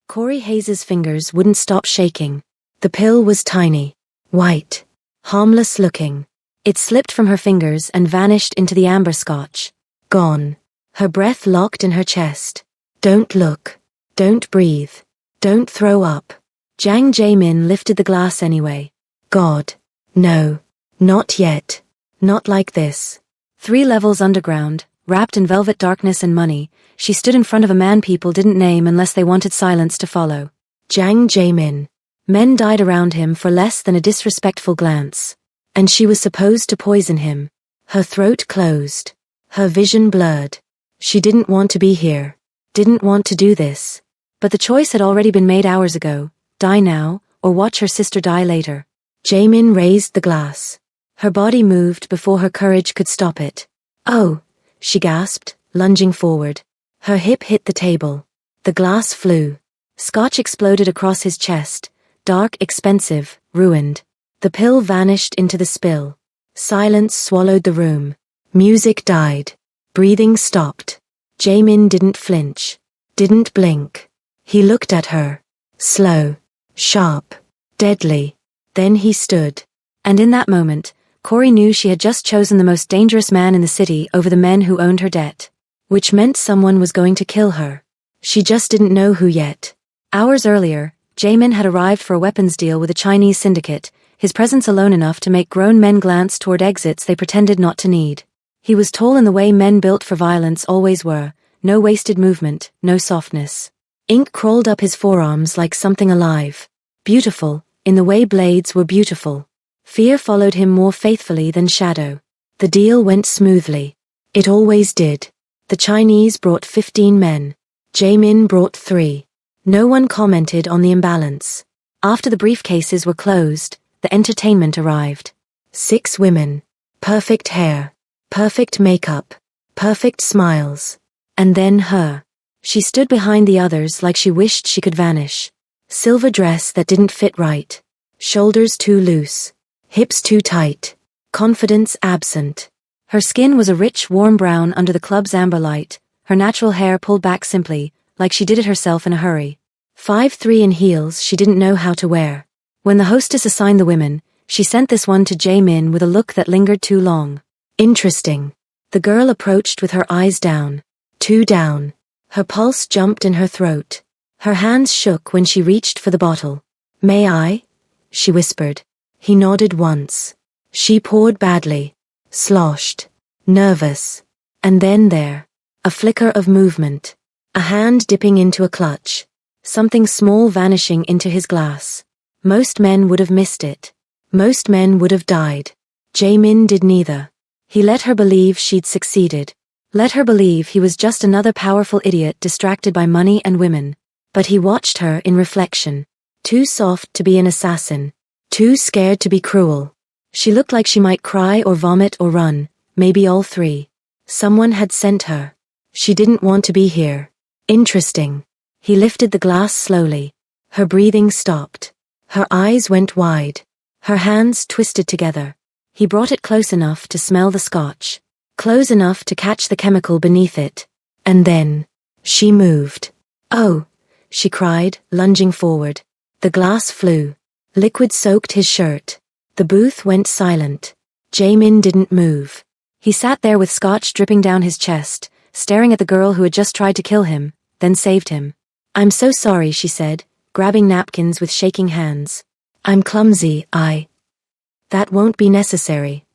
Corey Hayes's fingers wouldn't stop shaking. The pill was tiny, white, harmless looking. It slipped from her fingers and vanished into the amber scotch. Gone. Her breath locked in her chest. Don't look. Don't breathe. Don't throw up. Jiang Jaemin lifted the glass anyway. God. No. Not yet. Not like this. 3 levels underground, wrapped in velvet darkness and money, she stood in front of a man people didn't name unless they wanted silence to follow. Jiang Jaemin. Men died around him for less than a disrespectful glance. And she was supposed to poison him. Her throat closed. Her vision blurred. She didn't want to be here. Didn't want to do this. But the choice had already been made hours ago. Die now, or watch her sister die later. Jaemin raised the glass. Her body moved before her courage could stop it. Oh, she gasped, lunging forward. Her hip hit the table. The glass flew. Scotch exploded across his chest. Dark, expensive, ruined. The pill vanished into the spill. Silence swallowed the room. Music died. Breathing stopped. Jaemin didn't flinch. Didn't blink. He looked at her. Slow. Sharp. Deadly. Then he stood. And in that moment, Corey knew she had just chosen the most dangerous man in the city over the men who owned her debt. Which meant someone was going to kill her. She just didn't know who yet. Hours earlier, Jaemin had arrived for a weapons deal with a Chinese syndicate, his presence alone enough to make grown men glance toward exits they pretended not to need. He was tall in the way men built for violence always were, no wasted movement, no softness. Ink crawled up his forearms like something alive. Beautiful, in the way blades were beautiful. Fear followed him more faithfully than shadow. The deal went smoothly. It always did. The Chinese brought 15 men. Jaemin brought 3. No one commented on the imbalance. After the briefcases were closed, the entertainment arrived. 6 women. Perfect hair. Perfect makeup. Perfect smiles. And then her. She stood behind the others like she wished she could vanish. Silver dress that didn't fit right. Shoulders too loose. Hips too tight. Confidence absent. Her skin was a rich, warm brown under the club's amber light, her natural hair pulled back simply, like she did it herself in a hurry. 5'3" in heels she didn't know how to wear. When the hostess assigned the women, she sent this one to Jaemin with a look that lingered too long. Interesting. The girl approached with her eyes down. Too down. Her pulse jumped in her throat. Her hands shook when she reached for the bottle. May I? She whispered. He nodded once. She poured badly. Sloshed. Nervous. And then there. A flicker of movement. A hand dipping into a clutch. Something small vanishing into his glass. Most men would have missed it. Most men would have died. Jaemin did neither. He let her believe she'd succeeded. Let her believe he was just another powerful idiot distracted by money and women. But he watched her in reflection. Too soft to be an assassin. Too scared to be cruel. She looked like she might cry or vomit or run, maybe all 3. Someone had sent her. She didn't want to be here. Interesting. He lifted the glass slowly. Her breathing stopped. Her eyes went wide. Her hands twisted together. He brought it close enough to smell the scotch. Close enough to catch the chemical beneath it. And then, she moved. Oh, she cried, lunging forward. The glass flew. Liquid soaked his shirt. The booth went silent. Jaemin didn't move. He sat there with scotch dripping down his chest, staring at the girl who had just tried to kill him, then saved him. I'm so sorry, she said, grabbing napkins with shaking hands. I'm clumsy, That won't be necessary.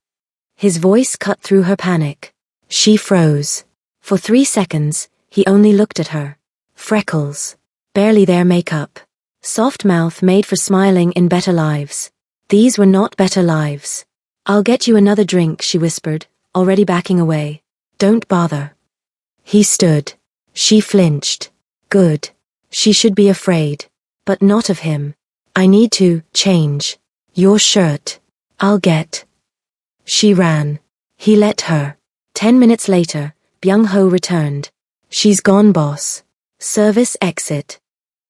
His voice cut through her panic. She froze. For 3 seconds, he only looked at her. Freckles. Barely their makeup. Soft mouth made for smiling in better lives. These were not better lives. I'll get you another drink, she whispered, already backing away. Don't bother. He stood. She flinched. Good. She should be afraid. But not of him. I need to change. Your shirt. I'll get. She ran. He let her. 10 minutes later, Byung-ho returned. She's gone, boss. Service exit.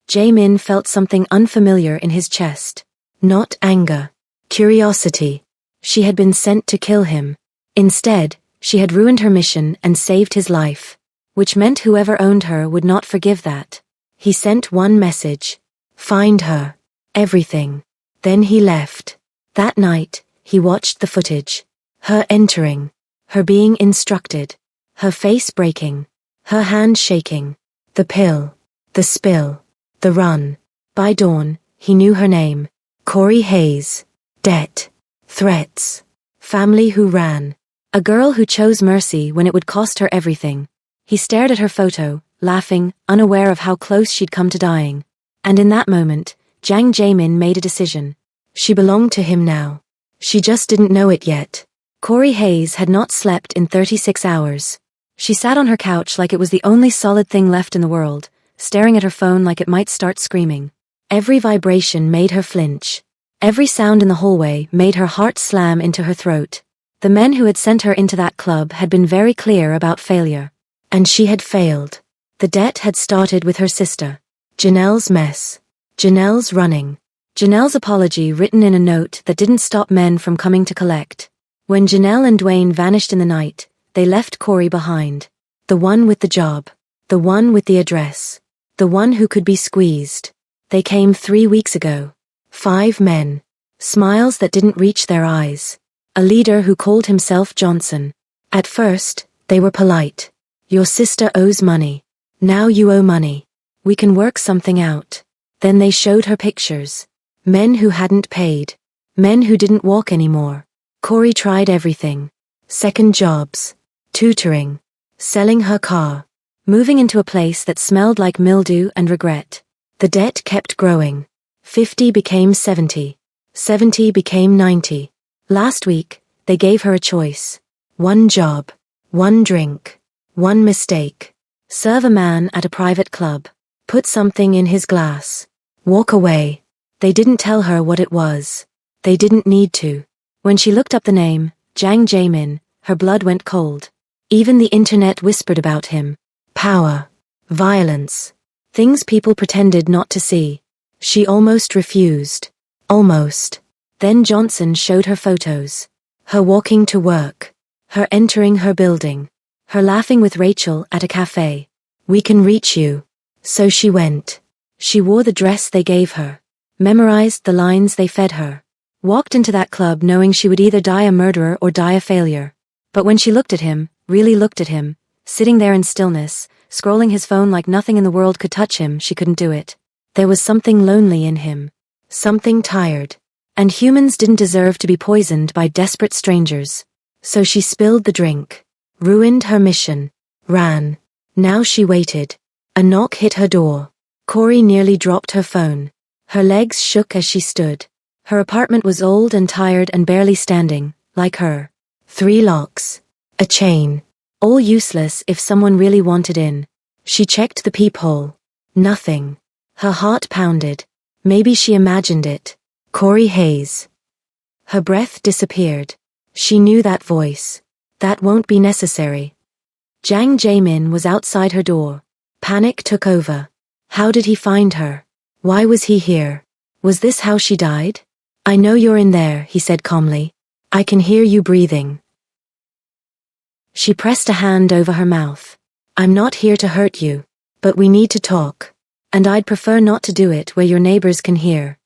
Jaemin felt something unfamiliar in his chest. Not anger. Curiosity. She had been sent to kill him. Instead, she had ruined her mission and saved his life. Which meant whoever owned her would not forgive that. He sent one message. Find her. Everything. Then he left. That night, he watched the footage. Her entering. Her being instructed. Her face breaking. Her hand shaking. The pill. The spill. The run. By dawn, he knew her name. Corey Hayes. Debt. Threats. Family who ran. A girl who chose mercy when it would cost her everything. He stared at her photo, laughing, unaware of how close she'd come to dying. And in that moment, Jiang Jaemin made a decision. She belonged to him now. She just didn't know it yet. Corey Hayes had not slept in 36 hours. She sat on her couch like it was the only solid thing left in the world, staring at her phone like it might start screaming. Every vibration made her flinch. Every sound in the hallway made her heart slam into her throat. The men who had sent her into that club had been very clear about failure. And she had failed. The debt had started with her sister. Janelle's mess. Janelle's running. Janelle's apology written in a note that didn't stop men from coming to collect. When Janelle and Dwayne vanished in the night, they left Corey behind. The one with the job. The one with the address. The one who could be squeezed. They came 3 weeks ago. 5 men. Smiles that didn't reach their eyes. A leader who called himself Johnson. At first, they were polite. Your sister owes money. Now you owe money. We can work something out. Then they showed her pictures. Men who hadn't paid. Men who didn't walk anymore. Corey tried everything. Second jobs. Tutoring. Selling her car. Moving into a place that smelled like mildew and regret. The debt kept growing. 50 became 70. 70 became 90. Last week, they gave her a choice. One job. One drink. One mistake. Serve a man at a private club. Put something in his glass. Walk away. They didn't tell her what it was. They didn't need to. When she looked up the name, Jiang Jaemin, her blood went cold. Even the internet whispered about him. Power. Violence. Things people pretended not to see. She almost refused. Almost. Then Johnson showed her photos. Her walking to work. Her entering her building. Her laughing with Rachel at a cafe. We can reach you. So she went. She wore the dress they gave her. Memorized the lines they fed her. Walked into that club knowing she would either die a murderer or die a failure. But when she looked at him, really looked at him, sitting there in stillness, scrolling his phone like nothing in the world could touch him, she couldn't do it. There was something lonely in him. Something tired. And humans didn't deserve to be poisoned by desperate strangers. So she spilled the drink. Ruined her mission. Ran. Now she waited. A knock hit her door. Corey nearly dropped her phone. Her legs shook as she stood. Her apartment was old and tired and barely standing, like her. 3 locks. A chain. All useless if someone really wanted in. She checked the peephole. Nothing. Her heart pounded. Maybe she imagined it. Corey Hayes. Her breath disappeared. She knew that voice. That won't be necessary. Jiang Jaemin was outside her door. Panic took over. How did he find her? Why was he here? Was this how she died? I know you're in there, he said calmly. I can hear you breathing. She pressed a hand over her mouth. I'm not here to hurt you, but we need to talk. And I'd prefer not to do it where your neighbors can hear.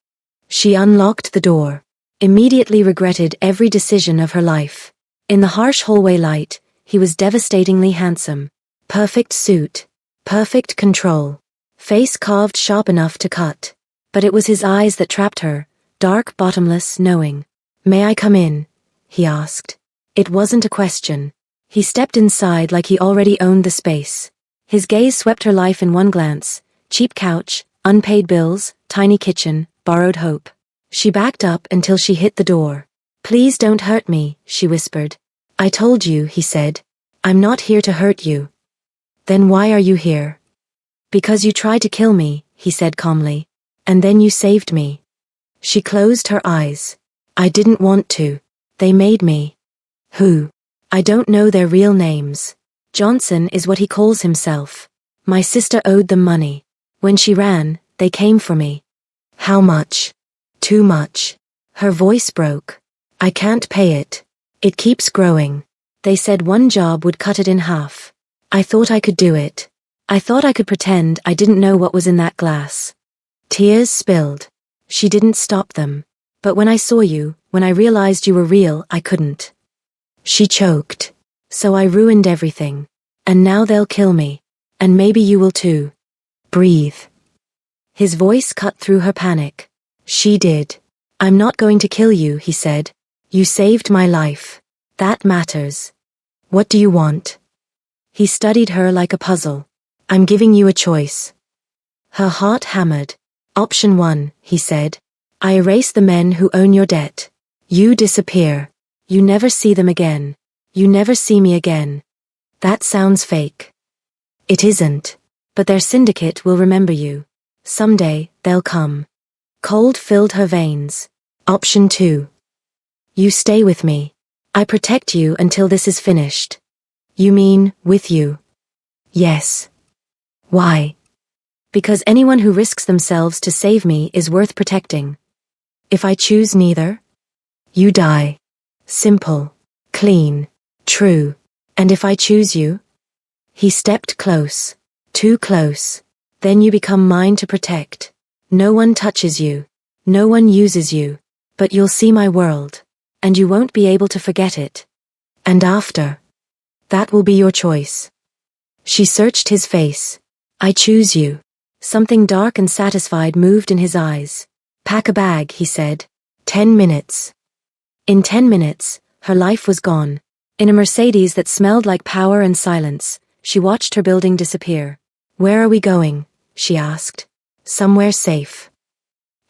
She unlocked the door. Immediately regretted every decision of her life. In the harsh hallway light, he was devastatingly handsome. Perfect suit. Perfect control. Face carved sharp enough to cut. But it was his eyes that trapped her, dark, bottomless, knowing. May I come in? He asked. It wasn't a question. He stepped inside like he already owned the space. His gaze swept her life in one glance. Cheap couch, unpaid bills, tiny kitchen, borrowed hope. She backed up until she hit the door. Please don't hurt me, she whispered. I told you, he said. I'm not here to hurt you. Then why are you here? Because you tried to kill me, he said calmly. And then you saved me. She closed her eyes. I didn't want to. They made me. Who? I don't know their real names. Johnson is what he calls himself. My sister owed them money. When she ran, they came for me. How much? Too much. Her voice broke. I can't pay it. It keeps growing. They said one job would cut it in half. I thought I could do it. I thought I could pretend I didn't know what was in that glass. Tears spilled. She didn't stop them. But when I saw you, when I realized you were real, I couldn't. She choked. So I ruined everything. And now they'll kill me. And maybe you will too. Breathe. His voice cut through her panic. She did. I'm not going to kill you, he said. You saved my life. That matters. What do you want? He studied her like a puzzle. I'm giving you a choice. Her heart hammered. Option 1, he said. I erase the men who own your debt. You disappear. You never see them again. You never see me again. That sounds fake. It isn't. But their syndicate will remember you. Someday, they'll come. Cold filled her veins. Option 2. You stay with me. I protect you until this is finished. You mean, with you? Yes. Why? Because anyone who risks themselves to save me is worth protecting. If I choose neither, you die. Simple, clean, true. And if I choose you? He stepped close, too close. Then you become mine to protect. No one touches you. No one uses you. But you'll see my world. And you won't be able to forget it. And after? That will be your choice. She searched his face. I choose you. Something dark and satisfied moved in his eyes. Pack a bag, he said. 10 minutes. In 10 minutes, her life was gone. In a Mercedes that smelled like power and silence, she watched her building disappear. Where are we going? She asked. Somewhere safe.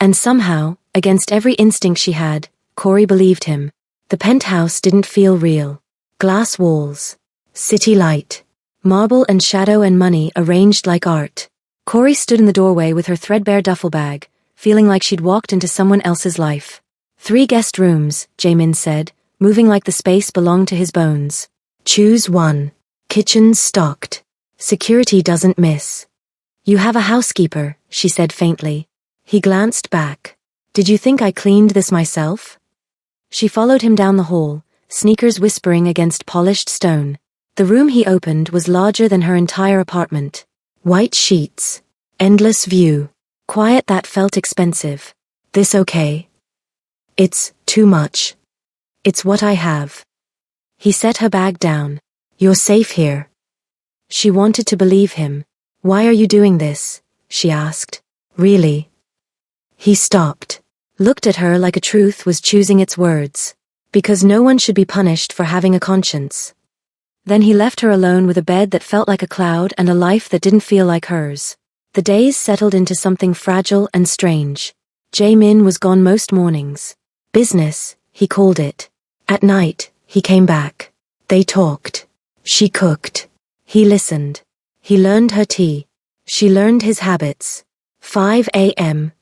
And somehow, against every instinct she had, Corey believed him. The penthouse didn't feel real. Glass walls. City light. Marble and shadow and money arranged like art. Corey stood in the doorway with her threadbare duffel bag, feeling like she'd walked into someone else's life. 3 guest rooms, Jaemin said, moving like the space belonged to his bones. Choose one. Kitchens stocked. Security doesn't miss. You have a housekeeper, she said faintly. He glanced back. Did you think I cleaned this myself? She followed him down the hall, sneakers whispering against polished stone. The room he opened was larger than her entire apartment. White sheets. Endless view. Quiet that felt expensive. This okay? It's too much. It's what I have. He set her bag down. You're safe here. She wanted to believe him. Why are you doing this? She asked. Really? He stopped. Looked at her like a truth was choosing its words. Because no one should be punished for having a conscience. Then he left her alone with a bed that felt like a cloud and a life that didn't feel like hers. The days settled into something fragile and strange. Jaemin was gone most mornings. Business, he called it. At night, he came back. They talked. She cooked. He listened. He learned her tea. She learned his habits. 5 a.m.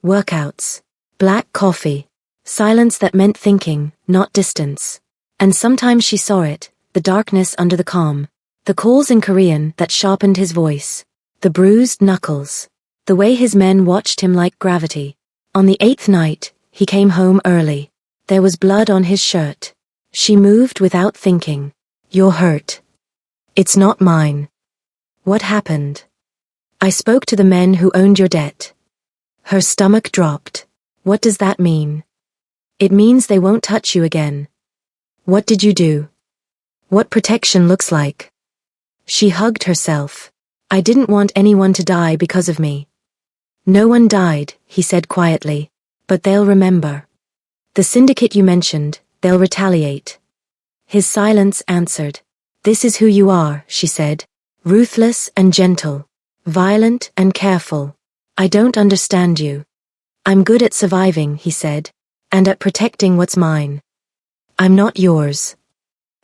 Workouts. Black coffee. Silence that meant thinking, not distance. And sometimes she saw it. The darkness under the calm. The calls in Korean that sharpened his voice. The bruised knuckles. The way his men watched him like gravity. On the 8th night, he came home early. There was blood on his shirt. She moved without thinking. You're hurt. It's not mine. What happened? I spoke to the men who owned your debt. Her stomach dropped. What does that mean? It means they won't touch you again. What did you do? What protection looks like. She hugged herself. I didn't want anyone to die because of me. No one died, he said quietly. But they'll remember. The syndicate you mentioned, they'll retaliate. His silence answered. This is who you are, she said. Ruthless and gentle. Violent and careful. I don't understand you. I'm good at surviving, he said. And at protecting what's mine. I'm not yours.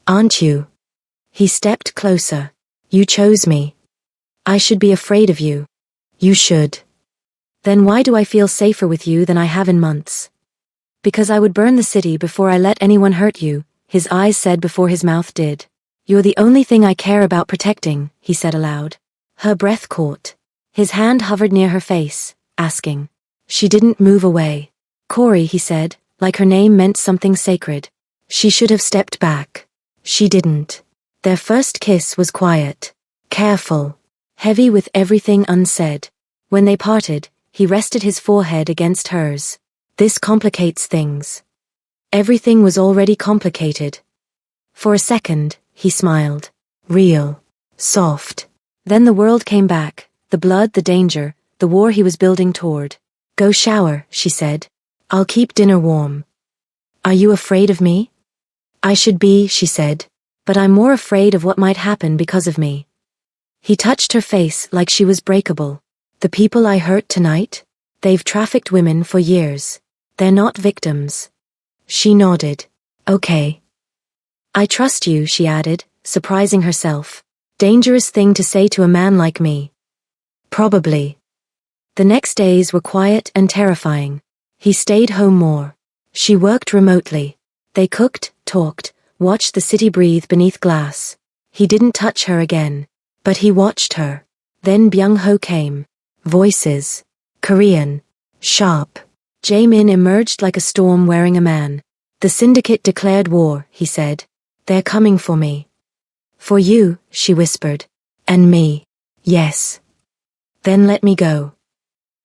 Aren't you? He stepped closer. You chose me. I should be afraid of you. You should. Then why do I feel safer with you than I have in months? Because I would burn the city before I let anyone hurt you, his eyes said before his mouth did. You're the only thing I care about protecting, he said aloud. Her breath caught. His hand hovered near her face, asking. She didn't move away. Corey, he said, like her name meant something sacred. She should have stepped back. She didn't. Their first kiss was quiet. Careful. heavy with everything unsaid. When they parted, he rested his forehead against hers. This complicates things. Everything was already complicated. For a second, he smiled. Real. Soft. Then the world came back, the blood, the danger, the war he was building toward. Go shower, she said. I'll keep dinner warm. Are you afraid of me? I should be, she said. But I'm more afraid of what might happen because of me. He touched her face like she was breakable. The people I hurt tonight? They've trafficked women for years. They're not victims. She nodded. Okay. I trust you, she added, surprising herself. Dangerous thing to say to a man like me. Probably. The next days were quiet and terrifying. He stayed home more. She worked remotely. They cooked, talked, watched the city breathe beneath glass. He didn't touch her again. But he watched her. Then Byung-ho came. Voices. Korean. Sharp. Jae-min emerged like a storm wearing a man. The syndicate declared war, he said. They're coming for me. For you, she whispered. And me. Yes. Then let me go.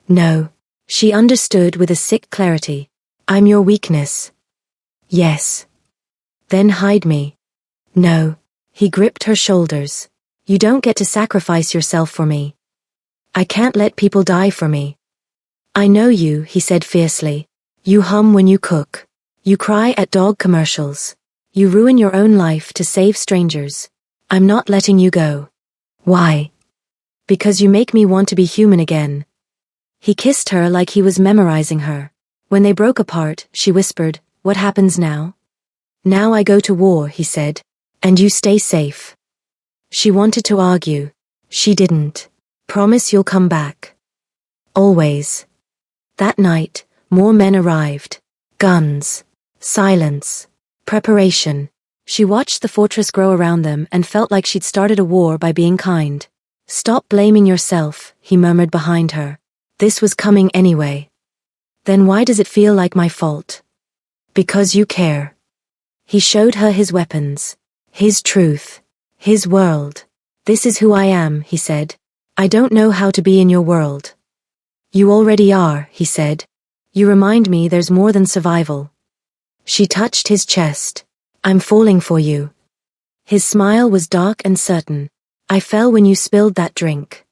No. She understood with a sick clarity. I'm your weakness. Yes. Then hide me. No. He gripped her shoulders. You don't get to sacrifice yourself for me. I can't let people die for me. I know you, he said fiercely. You hum when you cook. You cry at dog commercials. You ruin your own life to save strangers. I'm not letting you go. Why? Because you make me want to be human again. He kissed her like he was memorizing her. When they broke apart, she whispered, What happens now? Now I go to war, he said. And you stay safe. She wanted to argue. She didn't. Promise you'll come back. Always. That night, more men arrived. Guns. Silence. Preparation. She watched the fortress grow around them and felt like she'd started a war by being kind. Stop blaming yourself, he murmured behind her. This was coming anyway. Then why does it feel like my fault? Because you care. He showed her his weapons. His truth. His world. This is who I am, he said. I don't know how to be in your world. You already are, he said. You remind me there's more than survival. She touched his chest. I'm falling for you. His smile was dark and certain. I fell when you spilled that drink.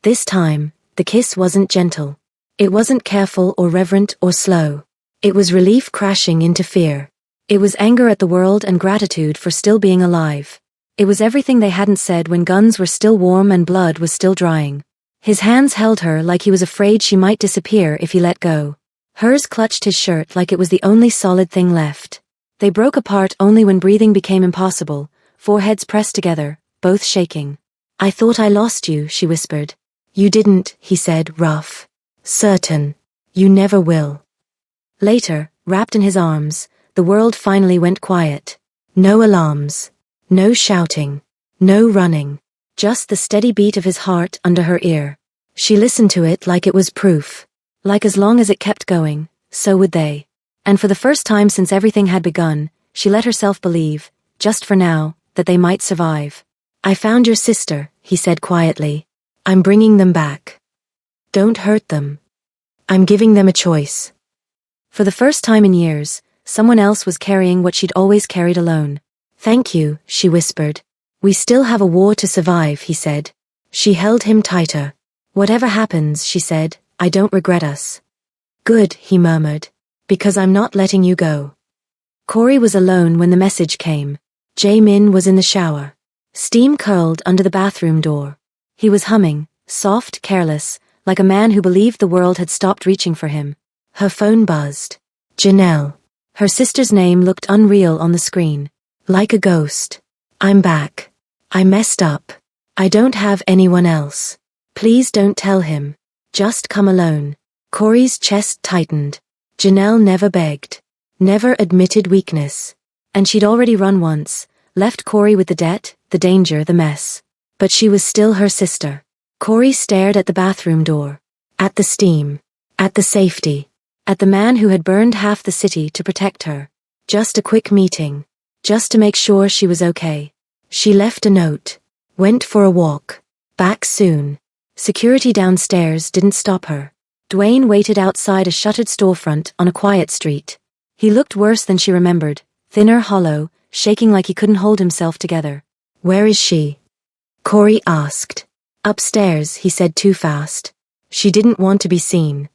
This time, the kiss wasn't gentle. It wasn't careful or reverent or slow. It was relief crashing into fear. It was anger at the world and gratitude for still being alive. It was everything they hadn't said when guns were still warm and blood was still drying. His hands held her like he was afraid she might disappear if he let go. Hers clutched his shirt like it was the only solid thing left. They broke apart only when breathing became impossible, foreheads pressed together, both shaking. I thought I lost you, she whispered. You didn't, he said, rough. Certain. You never will. Later, wrapped in his arms, the world finally went quiet. No alarms. No shouting. No running. Just the steady beat of his heart under her ear. She listened to it like it was proof. Like as long as it kept going, so would they. And for the first time since everything had begun, she let herself believe, just for now, that they might survive. I found your sister, he said quietly. I'm bringing them back. Don't hurt them. I'm giving them a choice. For the first time in years, someone else was carrying what she'd always carried alone. Thank you, she whispered. We still have a war to survive, he said. She held him tighter. Whatever happens, she said, I don't regret us. Good, he murmured. Because I'm not letting you go. Corey was alone when the message came. Jae-min was in the shower. Steam curled under the bathroom door. He was humming, soft, careless, like a man who believed the world had stopped reaching for him. Her phone buzzed. Janelle. Her sister's name looked unreal on the screen. Like a ghost. I'm back. I messed up. I don't have anyone else. Please don't tell him. Just come alone. Corey's chest tightened. Janelle never begged. Never admitted weakness. And she'd already run once, left Corey with the debt, the danger, the mess. But she was still her sister. Corey stared at the bathroom door. At the steam. At the safety. At the man who had burned half the city to protect her. Just a quick meeting. Just to make sure she was okay. She left a note. Went for a walk. Back soon. Security downstairs didn't stop her. Dwayne waited outside a shuttered storefront on a quiet street. He looked worse than she remembered, thinner, hollow, shaking like he couldn't hold himself together. Where is she? Corey asked. Upstairs, he said too fast. She didn't want to be seen.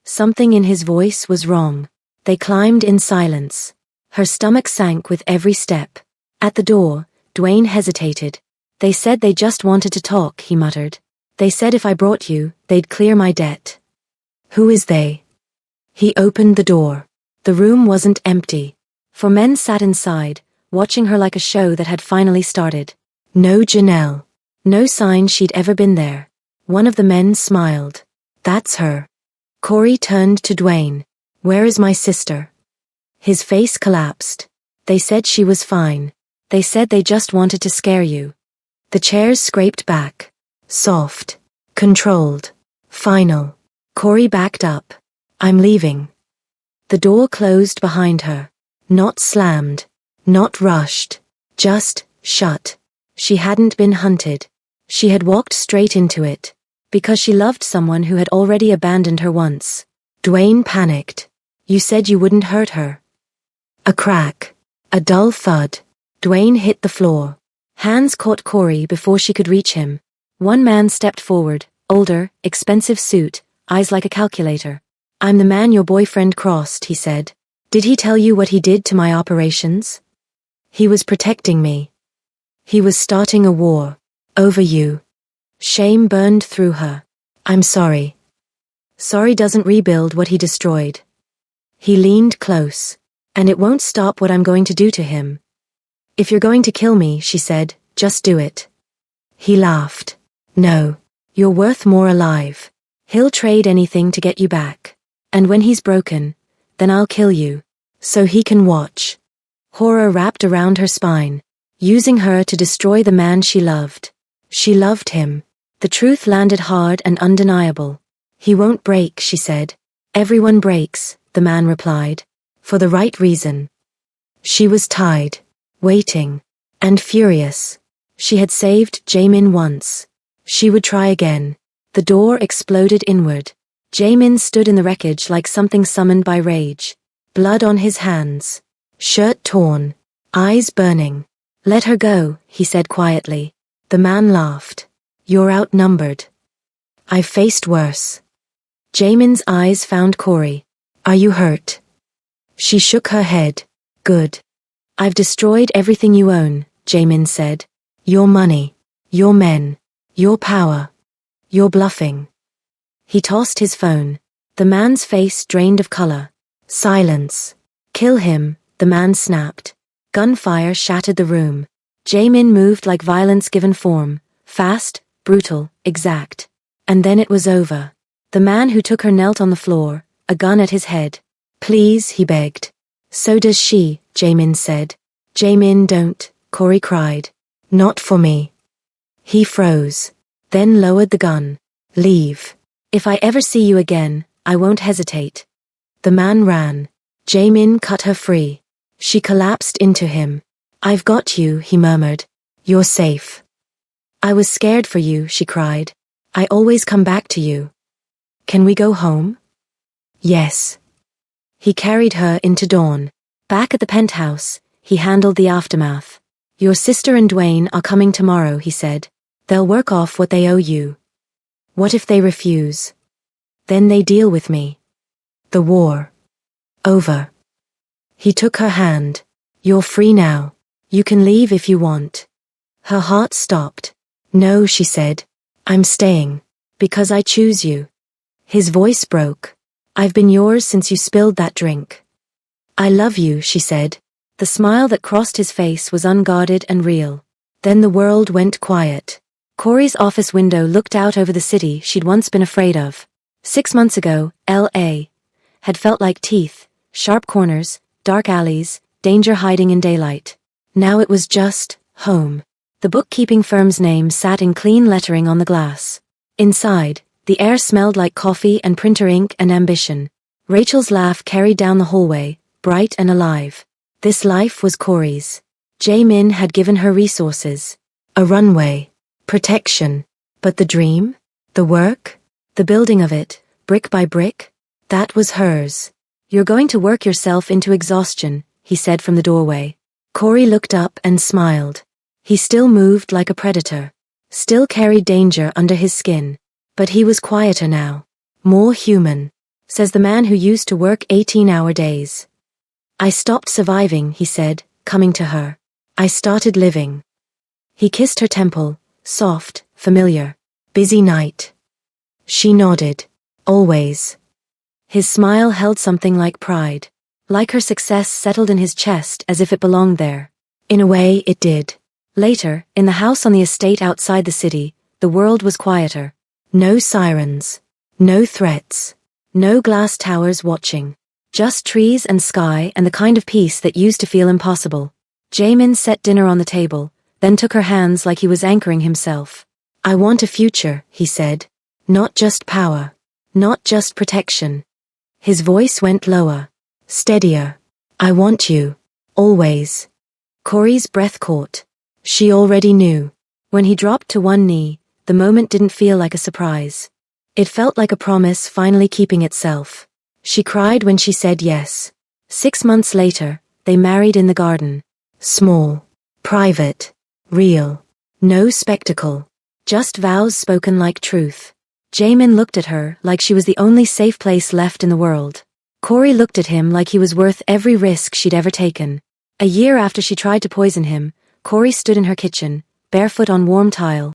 Something in his voice was wrong. They climbed in silence. Her stomach sank with every step. At the door, Dwayne hesitated. They said they just wanted to talk, he muttered. They said if I brought you, they'd clear my debt. Who is they? He opened the door. The room wasn't empty. 4 men sat inside, watching her like a show that had finally started. No Janelle. No sign she'd ever been there. One of the men smiled. That's her. Corey turned to Dwayne. Where is my sister? His face collapsed. They said she was fine. They said they just wanted to scare you. The chairs scraped back. Soft. Controlled. Final. Corey backed up. I'm leaving. The door closed behind her. Not slammed. Not rushed. Just shut. She hadn't been hunted. She had walked straight into it. Because she loved someone who had already abandoned her once. Dwayne panicked. You said you wouldn't hurt her. A crack. A dull thud. Dwayne hit the floor. Hands caught Corey before she could reach him. One man stepped forward, older, expensive suit, eyes like a calculator. I'm the man your boyfriend crossed, he said. Did he tell you what he did to my operations? He was protecting me. He was starting a war. Over you. Shame burned through her. I'm sorry. Sorry doesn't rebuild what he destroyed. He leaned close. And it won't stop what I'm going to do to him. If you're going to kill me, she said, just do it. He laughed. No. You're worth more alive. He'll trade anything to get you back. And when he's broken, then I'll kill you. So he can watch. Horror wrapped around her spine, using her to destroy the man she loved. She loved him. The truth landed hard and undeniable. He won't break, she said. Everyone breaks, the man replied. For the right reason. She was tied, waiting, and furious. She had saved Jamin once. She would try again. The door exploded inward. Jamin stood in the wreckage like something summoned by rage. Blood on his hands. Shirt torn. Eyes burning. Let her go, he said quietly. The man laughed. You're outnumbered. I've faced worse. Jamin's eyes found Corey. Are you hurt? She shook her head. Good. I've destroyed everything you own, Jamin said. Your money. Your men. Your power. You're bluffing. He tossed his phone. The man's face drained of color. Silence. Kill him, the man snapped. Gunfire shattered the room. Jamin moved like violence given form. Fast, brutal, exact. And then it was over. The man who took her knelt on the floor, a gun at his head. Please, he begged. So does she, Jamin said. Jamin, don't, Corey cried. Not for me. He froze. Then lowered the gun. Leave. If I ever see you again, I won't hesitate. The man ran. Jamin cut her free. She collapsed into him. I've got you, he murmured. You're safe. I was scared for you, she cried. I always come back to you. Can we go home? Yes. He carried her into dawn. Back at the penthouse, he handled the aftermath. Your sister and Dwayne are coming tomorrow, he said. They'll work off what they owe you. What if they refuse? Then they deal with me. The war. Over. He took her hand. You're free now. You can leave if you want. Her heart stopped. No, she said. I'm staying. Because I choose you. His voice broke. I've been yours since you spilled that drink. I love you, she said. The smile that crossed his face was unguarded and real. Then the world went quiet. Corey's office window looked out over the city she'd once been afraid of. 6 months ago, L.A. had felt like teeth, sharp corners, dark alleys, danger hiding in daylight. Now it was just home. The bookkeeping firm's name sat in clean lettering on the glass. Inside, the air smelled like coffee and printer ink and ambition. Rachel's laugh carried down the hallway, bright and alive. This life was Corey's. Jamin had given her resources. A runway. Protection. But the dream? The work? The building of it, brick by brick? That was hers. You're going to work yourself into exhaustion, he said from the doorway. Corey looked up and smiled. He still moved like a predator, still carried danger under his skin, but he was quieter now, more human, says the man who used to work 18-hour days. I stopped surviving, he said, coming to her. I started living. He kissed her temple, soft, familiar. Busy night. She nodded. Always. His smile held something like pride. Like her success settled in his chest as if it belonged there. In a way, it did. Later, in the house on the estate outside the city, the world was quieter. No sirens. No threats. No glass towers watching. Just trees and sky and the kind of peace that used to feel impossible. Jamin set dinner on the table, then took her hands like he was anchoring himself. I want a future, he said. Not just power. Not just protection. His voice went lower. Steadier. I want you. Always. Corey's breath caught. She already knew. When he dropped to one knee, the moment didn't feel like a surprise. It felt like a promise finally keeping itself. She cried when she said yes. 6 months later, they married in the garden. Small. Private. Real. No spectacle. Just vows spoken like truth. Jamin looked at her like she was the only safe place left in the world. Corey looked at him like he was worth every risk she'd ever taken. A year after she tried to poison him, Corey stood in her kitchen, barefoot on warm tile,